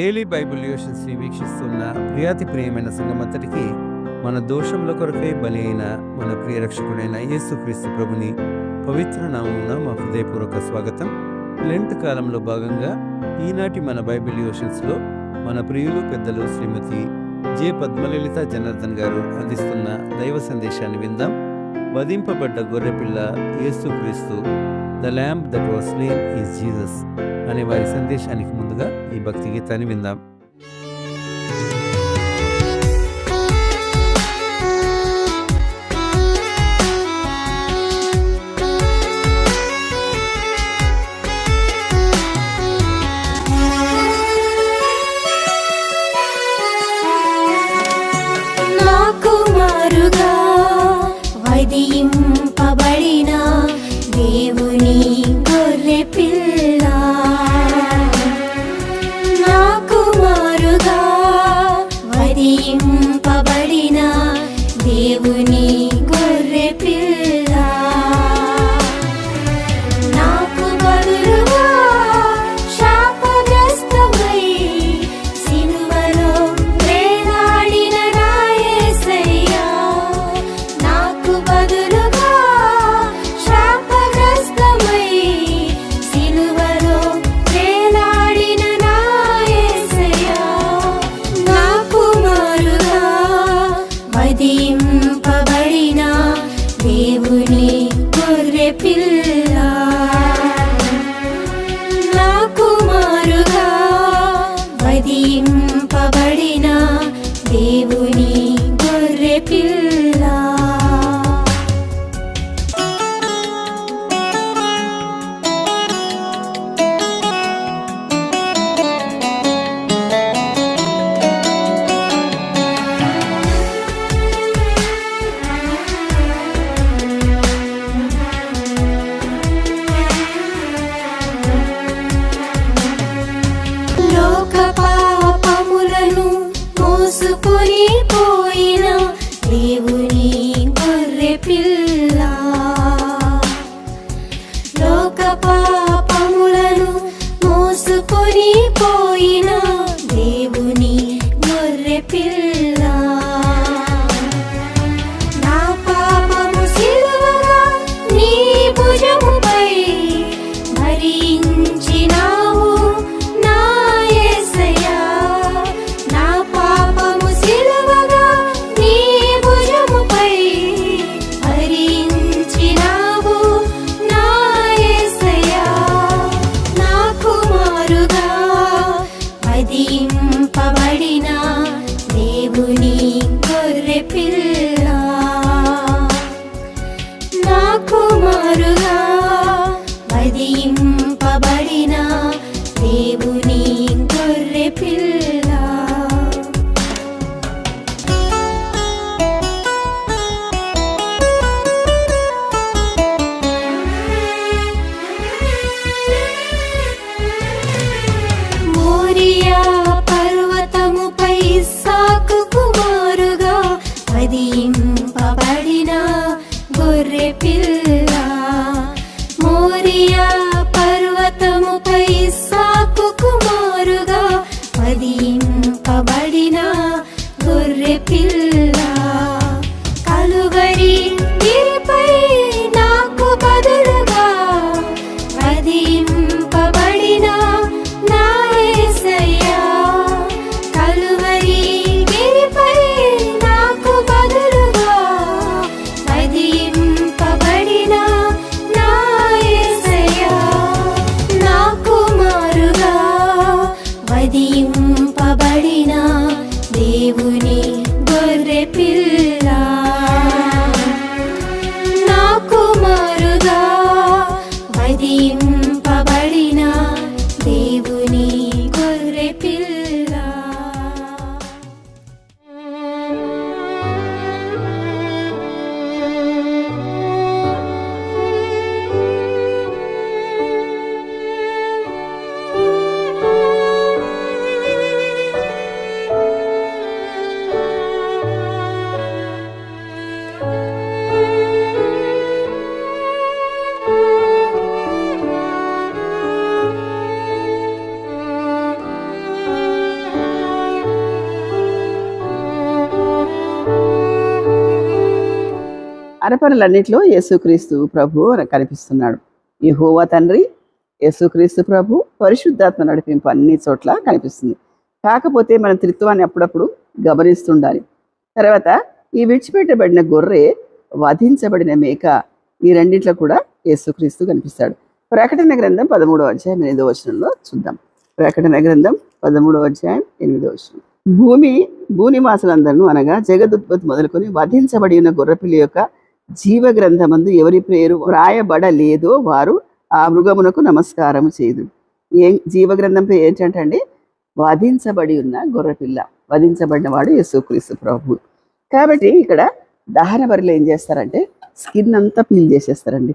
Daily Bible యోషన్స్ని వీక్షిస్తున్న ప్రియమైన సంఘమంతటికి మన దోషముల కొరకై బలి అయిన మన ప్రియ రక్షకుడైన యేసుక్రీస్తు ప్రభుని పవిత్ర నామమున మా హృదయపూర్వక స్వాగతం. లెంట్ కాలంలో భాగంగా ఈనాటి మన బైబిల్ యోషన్స్లో మన ప్రియులు పెద్దలు శ్రీమతి జె పద్మలలిత జనార్దన్ గారు అందిస్తున్న దైవ సందేశాన్ని విందాం. వధింపబడ్డ గొర్రెపిల్ల యేసుక్రీస్తు, the lamb that was slain is Jesus అనే వారి సందేశానికి ముందుగా ఈ భక్తి గీతాన్ని విందాం. వధింపబడిన దేవుని గొర్రె పిల్ల, నా కుమారుగా వధింపబడిన దేవుని గొర్రె పిల్ల, నాకు బదులుగా శాపగ్రస్తమై సిలువలో వేలాడిన నా యేసయ్యా, నాకు బదులుగా శాపగ్రస్తమై సిలువలో వేలాడిన నా యేసయ్యా, నా కుమారుగా వధింపబడిన దేవుని గొర్రె పిల్ల, నా కుమారుగా వధింపబడిన దేవుని గొర్రె పిల్ల. లోక పాపములను మోసుకొని పోయిన దేవుని గొర్రె పిల్ల, లోక పాపములను మోసుకొని పోయిన దేవుని గొర్రె పిల్ల, నా పాపము సిలువగా నీ భుజముపై భరించినావు నా యేసయ్యా, నా పాపము సిలువగా నీ భుజముపై భరించినావు నా యేసయ్యా, నా కుమారుగా వధింపబడిన దేవుని గొర్రె పిల్ల, నా కుమారుగా వధింపబడిన దేవుని గొర్రె పిల్ల. మోరియా పర్వతముపై ఇస్సాకు కుమారుగా వధింపబడిన గొర్రె పిల్ల, మోరియా పర్వతముపై ఇస్సాకు కుమారుగా వధింపబడిన గొర్రె పిల్ల, కలువరి గిరిపై నాకు బదులుగా వధింపబడిన నా యేసయ్యా, కలువరి గిరిపై నాకు బదులుగా వధింపబడిన నా యేసయ్యా, నా కుమారుగా వధింపబడిన దేవుని గొర్రె పిల్ల, నా కుమారుగా వధింపబడిన దేవుని గొర్రె పిల్ల. అరపరలన్నిట్లో యేసుక్రీస్తు ప్రభు మనకు కనిపిస్తున్నాడు. యెహోవా తండ్రి, యేసుక్రీస్తు ప్రభు, పరిశుద్ధాత్మ నడిపింపు అన్ని చోట్ల కనిపిస్తుంది. కాకపోతే మనం త్రిత్వాన్ని అప్పుడప్పుడు గమనిస్తుండాలి. తర్వాత ఈ విడిచిపెట్టబడిన గొర్రె, వధించబడిన మేక, ఈ రెండిట్లో కూడా యేసుక్రీస్తు కనిపిస్తాడు. ప్రకటన గ్రంథం 13వ అధ్యాయం 8వ వచనంలో చూద్దాం. ప్రకటన గ్రంథం 13వ అధ్యాయం 8వ వచనం. భూనివాసులందరూ అనగా జగదుత్పత్తి మొదలుకొని వధించబడి ఉన్న గొర్రెపిల్ల యొక్క జీవ గ్రంథమందు ఎవరి పేరు వ్రాయబడలేదో వారు ఆ మృగమునకు నమస్కారం చేయదు. జీవ గ్రంథం పేరు ఏంటంటే అండి, వధించబడి ఉన్న గొర్రెపిల్ల, వధించబడిన వాడు యేసుక్రీస్తు ప్రభు. కాబట్టి ఇక్కడ దహన బలిలో ఏం చేస్తారంటే స్కిన్ అంతా పీల్ చేసేస్తారండి.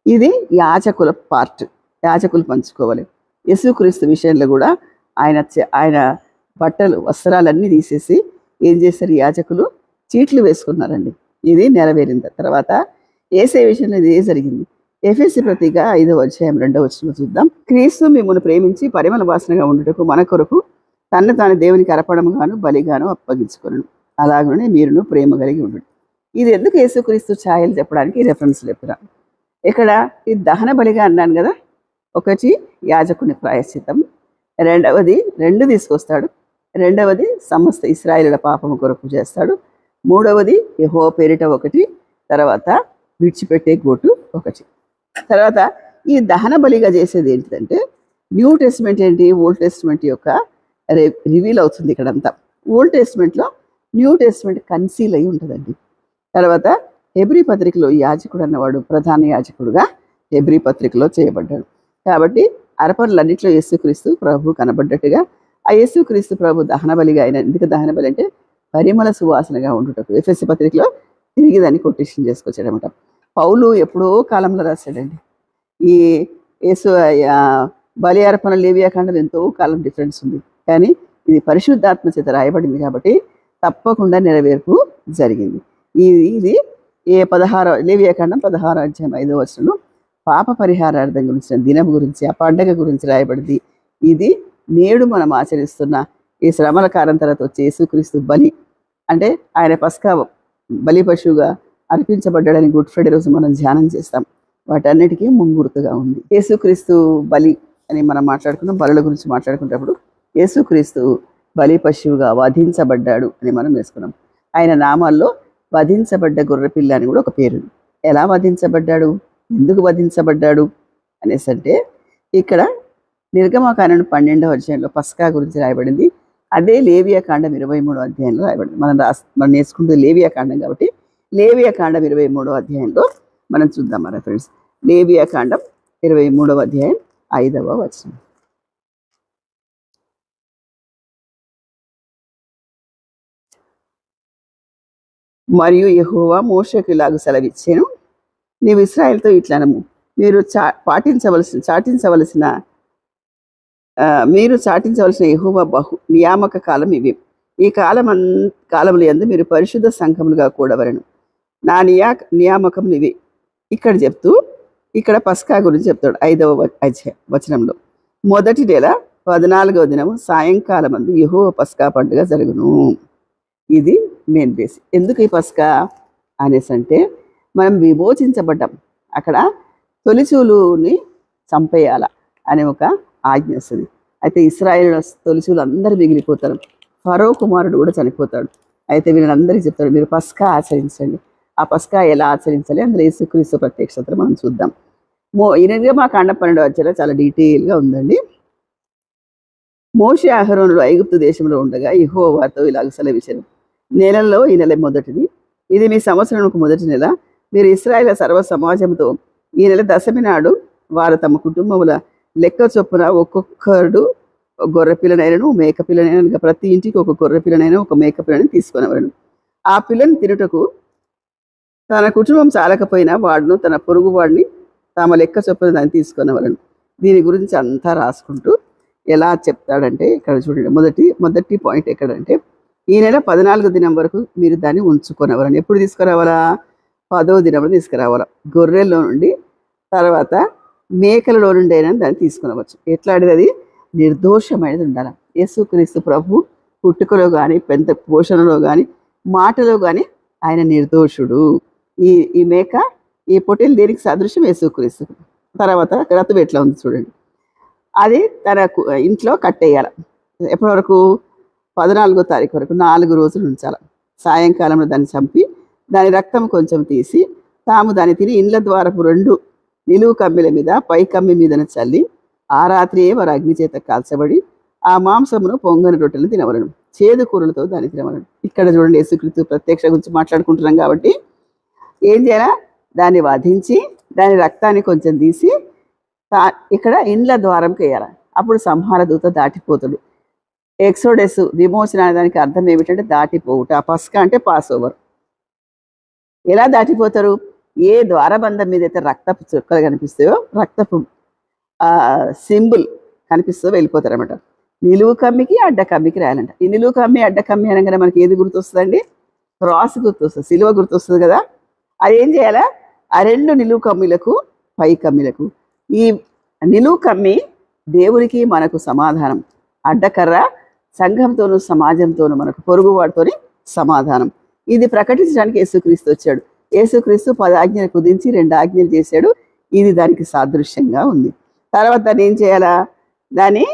ఇది యాజకుల పార్ట్, యాజకులు పంచుకోవాలి. యేసుక్రీస్తు విషయంలో కూడా ఆయన బట్టలు, వస్త్రాలన్నీ తీసేసి ఏం చేస్తారు, యాజకులు చీట్లు వేసుకున్నారండి. ఇది నెరవేరింది. తర్వాత యేసే విషయంలో ఇది జరిగింది. ఎఫెసీ పత్రిక 5వ అధ్యాయం 2వ వచనంలో చూద్దాం. క్రీస్తు మిమ్మల్ని ప్రేమించి పరిమళ వాసనగా ఉండుటకు మన కొరకు తన్ను తాను దేవునికి అర్పణముగాను బలిగాను అప్పగించుకొను, అలాగనే మీరును ప్రేమ కలిగి ఉండు. ఇది ఎందుకు యేసుక్రీస్తు ఛాయలు చెప్పడానికి రెఫరెన్స్ చెప్తున్నా. ఇక్కడ ఈ దహన బలిగా అన్నాను కదా, ఒకటి యాజకుని ప్రాయశ్చితం, రెండవది 2 తీసుకొస్తాడు, రెండవది సమస్త ఇశ్రాయేలుల పాపము కొరకు చేస్తాడు, మూడవది యెహోవా పేరిట ఒకటి, తర్వాత విడిచిపెట్టే గోటు ఒకటి. తర్వాత ఈ దహన బలిగా చేసేది ఏంటిదంటే న్యూ టెస్ట్మెంట్ ఏంటి, ఓల్డ్ టెస్ట్మెంట్ యొక్క రివీల్ అవుతుంది ఇక్కడంతా. ఓల్డ్ టెస్ట్మెంట్లో న్యూ టెస్ట్మెంట్ కన్సీల్ అయి ఉంటుందండి. తర్వాత హెబ్రీ పత్రికలో యాజకుడు అన్నవాడు ప్రధాన యాజకుడుగా హెబ్రీ పత్రికలో చేయబడ్డాడు. కాబట్టి అరపరులన్నింటిలో యేసుక్రీస్తు ప్రభు కనబడ్డట్టుగా ఆ యేసుక్రీస్తు ప్రభు దహన బలిగా అయిన, ఎందుకు దహన బలి అంటే పరిమళ సువాసనగా ఉండుటకు. ఎఫెసీ పత్రికలో తిరిగి దాన్ని కొటేషన్ చేసుకొచ్చాడనమాట. పౌలు ఎప్పుడో కాలంలో రాశాడండి. ఈ యేసు బలి అర్పణ లేవియాకాండం ఎంతో కాలం డిఫరెన్స్ ఉంది, కానీ ఇది పరిశుద్ధాత్మ చేత రాయబడింది కాబట్టి తప్పకుండా నెరవేర్పు జరిగింది. ఇది లేవియాకాండం 16వ అధ్యాయం 5వ వచనంలో పాప పరిహారార్థం గురించిన దినం గురించి, ఆ పండగ గురించి రాయబడింది. ఇది నేడు మనం ఆచరిస్తున్న ఈ శ్రమల కాలం తర్వాత వచ్చే యేసుక్రీస్తు బలి, అంటే ఆయన పస్కా బలి పశువుగా అర్పించబడ్డాడని గుడ్ ఫ్రైడే రోజు మనం ధ్యానం చేస్తాం. వాటన్నిటికీ ముంగుర్తుగా ఉంది. యేసుక్రీస్తు బలి అని మనం మాట్లాడుకున్నాం. బలుల గురించి మాట్లాడుకునేటప్పుడు యేసుక్రీస్తు బలి పశువుగా వధించబడ్డాడు అని మనం వేసుకున్నాం. ఆయన నామాల్లో వధించబడ్డ గొర్రెపిల్ల అని కూడా ఒక పేరు. ఎలా వధించబడ్డాడు, ఎందుకు వధించబడ్డాడు అనేసి అంటే ఇక్కడ నిర్గమకాండం 12వ అధ్యాయంలో పస్కా గురించి రాయబడింది. అదే లేవియాకాండం 23వ అధ్యాయంలో రాయబడింది. మనం నేర్చుకుంటే లేవియాకాండం కాబట్టి లేవియాకాండం 23వ అధ్యాయంలో మనం చూద్దాం మన ఫ్రెండ్స్. లేవియాకాండం 23వ అధ్యాయం 5వ వచనం. మరియు యెహోవా మోషేకు ఇలాగు సెలవిచ్చాను, నీవు ఇశ్రాయేలుతో ఇట్లనము, మీరు చాటించవలసిన యెహోవా నియామక కాలం ఇవి. ఈ కాలముల యందు మీరు పరిశుద్ధ సంఘములుగా కూడవలెను. నా నియామకములు ఇవి. ఇక్కడ చెప్తూ ఇక్కడ పస్కా గురించి చెప్తాడు 5వ వచనంలో. మొదటి నెల 14వ దినము సాయంకాలమందు యెహోవా పస్కా పండుగ జరుగును. ఇది మెయిన్ బేస్. ఎందుకు ఈ పస్కా అనేసి అంటే మనం విమోచించబడ్డాం. అక్కడ తొలిచూలుని చంపేయాల అనే ఒక ఆజ్ఞ వస్తుంది. అయితే ఇశ్రాయేలు తొలిచూలు అందరూ మిగిలిపోతారు. ఫరో కుమారుడు కూడా చనిపోతాడు. అయితే వీళ్ళందరికీ చెప్తాడు, మీరు పస్కా ఆచరించండి. ఆ పస్కా ఎలా ఆచరించాలి అందులో యేసుక్రీస్తు ప్రత్యక్షతను మనం చూద్దాం. నిర్గమకాండం 12వ అధ్యాయంలో చాలా డీటెయిల్గా ఉందండి. మోషే అహరోనులు ఐగుప్తు దేశంలో ఉండగా యెహోవా వారితో ఇలాగ సెలవిచ్చెను, నెలలో ఈ నెల మొదటిది, ఇది మీ సంవత్సరానికి మొదటి నెల. మీరు ఇశ్రాయేలు సర్వ సమాజంతో ఈ నెల దశమి నాడు వారు తమ కుటుంబముల లెక్క చొప్పున ఒక్కొక్కడు గొర్రెపిల్లనైనను మేకపిల్లనైనా, ప్రతి ఇంటికి ఒక గొర్రెపిల్లనైనా ఒక మేకపిల్లని తీసుకునేవారు. ఆ పిల్లని తినుటకు తన కుటుంబం చాలకపోయినా వాడును తన పొరుగు వాడిని తమ లెక్క చొప్పున దాన్ని తీసుకునేవాళ్ళను. దీని గురించి అంతా రాసుకుంటూ ఎలా చెప్తాడంటే ఇక్కడ చూడండి. మొదటి పాయింట్ ఎక్కడంటే ఈ నెల 14వ దినం వరకు మీరు దాన్ని ఉంచుకునేవారని. ఎప్పుడు తీసుకురావాలా? 10వ దినంలో తీసుకురావాలా. గొర్రెల్లో నుండి తర్వాత మేకలలో నుండి అయినా దాన్ని తీసుకునవచ్చు. ఎట్లాంటిది? అది నిర్దోషమైనది ఉండాలి. యేసుక్రీస్తు ప్రభు పుట్టుకలో కానీ పెద్ద పోషణలో కానీ మాటలో కానీ ఆయన నిర్దోషుడు. ఈ మేక, ఈ పొట్టేలు దేనికి సాదృశ్యం? యేసుక్రీస్తు. తర్వాత రథం ఎట్లా ఉంది చూడండి. అది తన ఇంట్లో కట్టేయాలి. ఎప్పటి వరకు? 14వ తారీఖు వరకు 4 రోజులు ఉంచాలి. సాయంకాలంలో దాన్ని చంపి దాని రక్తం కొంచెం తీసి తాము దాన్ని తిని ఇండ్ల ద్వారపు 2 నిలువు కమ్మిల మీద పై కమ్మి మీదన చల్లి ఆ రాత్రియే వారు అగ్ని చేత కాల్చబడి ఆ మాంసమును పొంగని రొట్టెలు తినవలను, చేదు కూరలతో దాన్ని తినవలను. ఇక్కడ చూడండి, యేసుక్రీస్తు ప్రత్యక్ష గురించి మాట్లాడుకుంటున్నాం కాబట్టి ఏం చేయాలా? దాన్ని వధించి దాని రక్తాన్ని కొంచెం తీసి ఇక్కడ ఇండ్ల ద్వారంకి వేయాలి. అప్పుడు సంహార దూత దాటిపోతాడు. ఎక్సోడెస్, విమోచన అనే దానికి అర్థం ఏమిటంటే దాటిపోవుట. పస్కా అంటే పాస్ ఓవర్. ఎలా దాటిపోతారు? ఏ ద్వారబంధం మీద అయితే రక్తపు చుక్కలు కనిపిస్తాయో, రక్తపు సింబుల్ కనిపిస్తూ వెళ్ళిపోతారు అనమాట. నిలువు కమ్మికి అడ్డ కమ్మికి రాయాలంట. ఈ నిలువు కమ్మి అడ్డ కమ్మి అనగానే మనకి ఏది గుర్తొస్తుందండి? క్రాస్ గుర్తొస్తుంది, సిలువ గుర్తొస్తుంది కదా. అది ఏం చేయాలా? ఆ 2 నిలువు కమ్మిలకు పై కమ్మిలకు. ఈ నిలువు కమ్మి దేవునికి మనకు సమాధానం, అడ్డకర్ర సంఘంతోనూ సమాజంతోనూ మనకు పొరుగువాడితోని సమాధానం. ఇది ప్రకటించడానికి యేసుక్రీస్తు వచ్చాడు. యేసుక్రీస్తు 10 ఆజ్ఞలు కుదించి 2 ఆజ్ఞలు చేశాడు. ఇది దానికి సాదృశ్యంగా ఉంది. తర్వాత దాన్ని ఏం చేయాలా? దాన్ని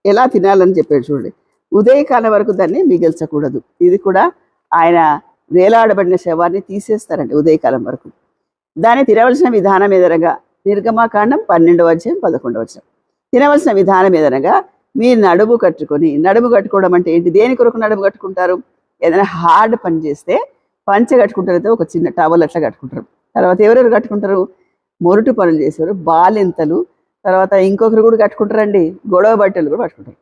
ఎలా తినాలని చెప్పాడు చూడండి. ఉదయకాలం వరకు దాన్ని మిగిల్చకూడదు. ఇది కూడా ఆయన వేలాడబడిన శవాన్ని తీసేస్తారండి ఉదయకాలం వరకు. దాన్ని తినవలసిన విధానం ఏదనగా నిర్గమాకాండం 12వ అధ్యాయం 11వ వచనం. తినవలసిన విధానం ఏదనగా మీరు నడుము కట్టుకొని, నడుము కట్టుకోవడం అంటే ఏంటి? దేని కొరకు నడుము కట్టుకుంటారు? ఏదైనా హార్డ్ పని చేస్తే పంచ కట్టుకుంటారైతే ఒక చిన్న టవల్ అట్లా కట్టుకుంటారు. తర్వాత ఎవరెవరు కట్టుకుంటారు? మొరుటు పనులు చేసేవారు, బాలింతలు, తర్వాత ఇంకొకరు కూడా కట్టుకుంటారండి, గొడవ బట్టలు కూడా పట్టుకుంటారు.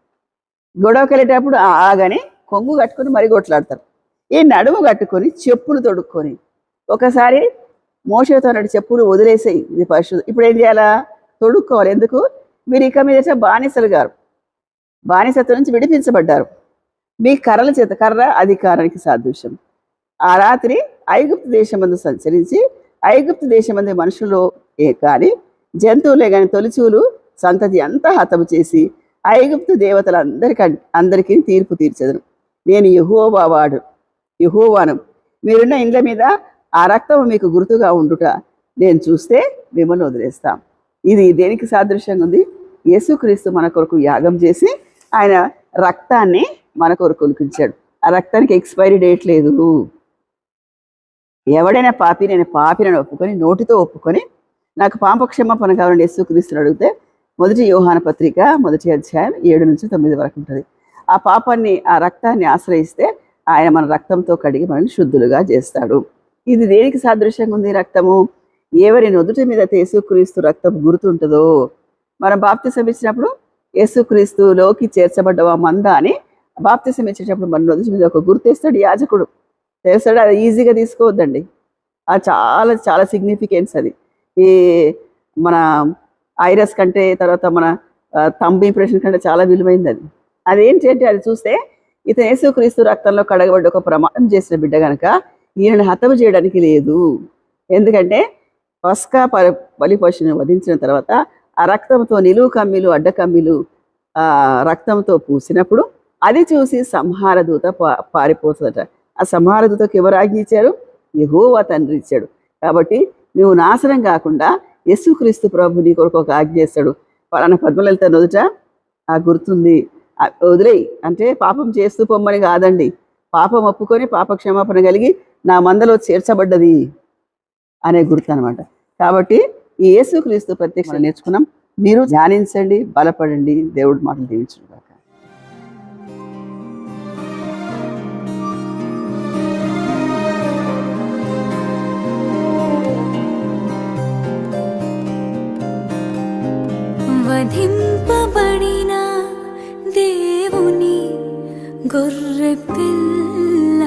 గొడవకి వెళ్ళేటప్పుడు ఆగానే కొంగు కట్టుకొని మరీ కొట్లాడతారు. ఈ నడుము కట్టుకొని చెప్పులు తొడుక్కొని, ఒకసారి మోషేతో నాటి చెప్పులు వదిలేసాయి, ఇది పరిశుద్ధం. ఇప్పుడు ఏం చేయాలా? తొడుక్కోవాలి. ఎందుకు? మీరు ఇక మీద బానిసలు గారు, బానిసత్వం నుంచి విడిపించబడ్డారు. మీ కర్రల చేత, కర్ర అధికారానికి సాదృశ్యం. ఆ రాత్రి ఐగుప్తు దేశమందు సంచరించి ఐగుప్తు దేశమంది మనుషులు కానీ జంతువులే కానీ తొలిచూలు సంతతి అంతా హతము చేసి ఐగుప్తు అందరికీ తీర్పు తీర్చెదను. నేను యెహోవాను. మీరున్న ఇండ్ల మీద ఆ రక్తము మీకు గుర్తుగా ఉండుట నేను చూస్తే మిమ్మల్ని వదిలేస్తాం. ఇది దేనికి సాదృశ్యంగా ఉంది? యేసుక్రీస్తు మన కొరకు యాగం చేసి ఆయన రక్తాన్ని మన కొరకు ఉలికించాడు. ఆ రక్తానికి ఎక్స్పైరీ డేట్ లేదు. ఎవడైనా పాపి, నేను పాపినని ఒప్పుకొని నోటితో ఒప్పుకొని నాకు పాపక్షమాపణ కావాలని యేసుక్రీస్తుని అడిగితే 1 యోహాను పత్రిక 1వ అధ్యాయం 7 నుంచి 9 వరకు ఉంటుంది. ఆ పాపాన్ని, ఆ రక్తాన్ని ఆశ్రయిస్తే ఆయన మన రక్తంతో కడిగి మనల్ని శుద్ధులుగా చేస్తాడు. ఇది దేనికి సాదృశ్యంగా ఉంది? రక్తము ఎవరి నుదుటి మీద యేసుక్రీస్తు రక్తం గుర్తుంటుందో, మనం బాప్తిసం ఇచ్చినప్పుడు యేసుక్రీస్తులోకి చేర్చబడ్డవా మంద అని బాప్తిసం ఇచ్చేటప్పుడు మన నుదుటి మీద ఒక గుర్తేస్తాడు యాజకుడు. చేస్తాడు. అది ఈజీగా తీసుకోవద్దండి. అది చాలా చాలా సిగ్నిఫికెన్స్. అది ఈ మన ఐరస్ కంటే, తర్వాత మన థంబ్ ఇంప్రెషన్ కంటే చాలా విలువైంది అది. అదేంటంటే అది చూస్తే ఇతను యేసుక్రీస్తు రక్తంలో కడగబడ్డ ఒక ప్రమాణం చేసిన బిడ్డ కనుక ఈయనని హతము చేయడానికి లేదు. ఎందుకంటే పస్కా బలి పశువుని వధించిన తర్వాత ఆ రక్తంతో నిలువు కమ్మిలు, అడ్డ కమ్మిలు రక్తంతో పూసినప్పుడు అది చూసి సంహార దూత పారిపోతుందట. ఆ సంహార దూతకు ఎవరు ఆజ్ఞ ఇచ్చారు? యెహోవా తండ్రి ఇచ్చాడు. కాబట్టి నువ్వు నాశనం కాకుండా యేసుక్రీస్తు ప్రభు నీ కొరకు ఒక ఆజ్ఞ చేస్తాడు. పలానా పద్మలలిత నుదుట ఆ గుర్తుంది, వదిలేయి అంటే పాపం చేస్తూ పొమ్మని కాదండి. పాపం ఒప్పుకొని పాప క్షమాపణ కలిగి నా మందలో చేర్చబడ్డది అనే గుర్తు అనమాట. కాబట్టి ఈ యేసుక్రీస్తు ప్రత్యక్ష నేర్చుకున్నాం. మీరు ధ్యానించండి, బలపడండి. దేవుడి మాటలు దీవించును గాక. వధింపబడిన దేవుని గొర్రె పిల్ల,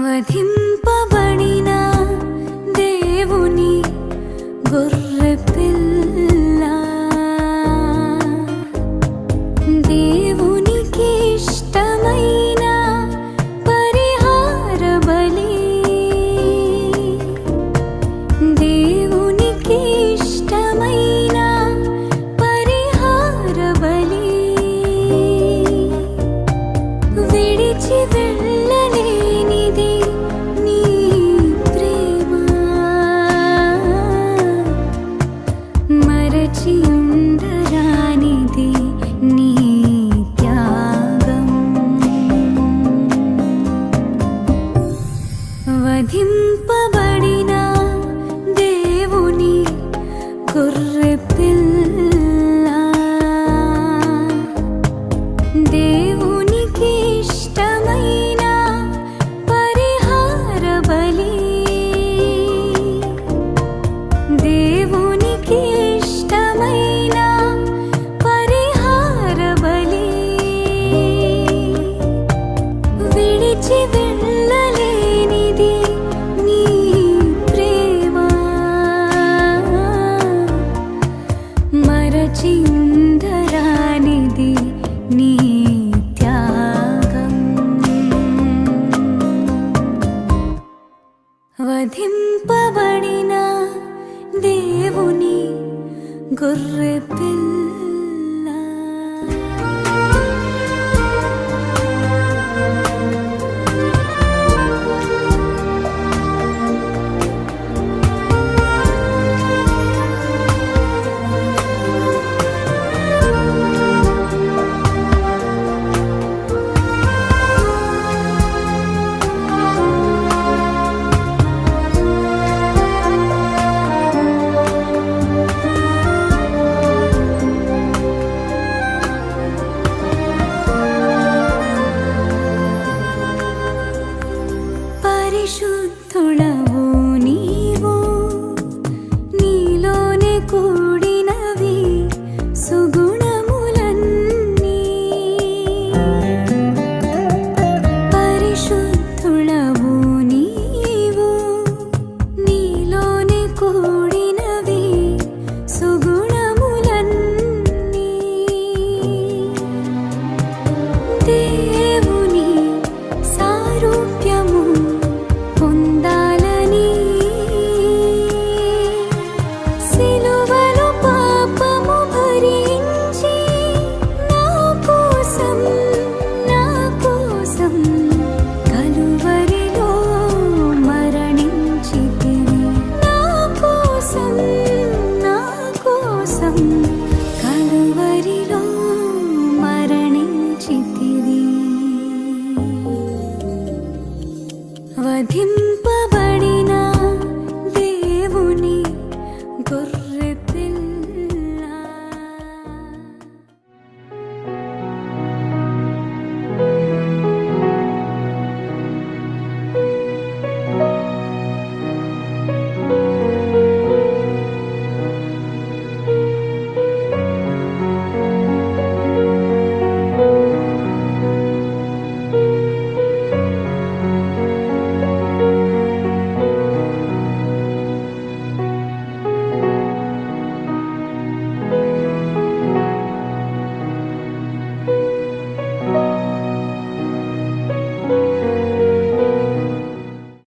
వధింపబడిన దేవుని గొర్రె పిల్ల. గొర్రె పిల్ల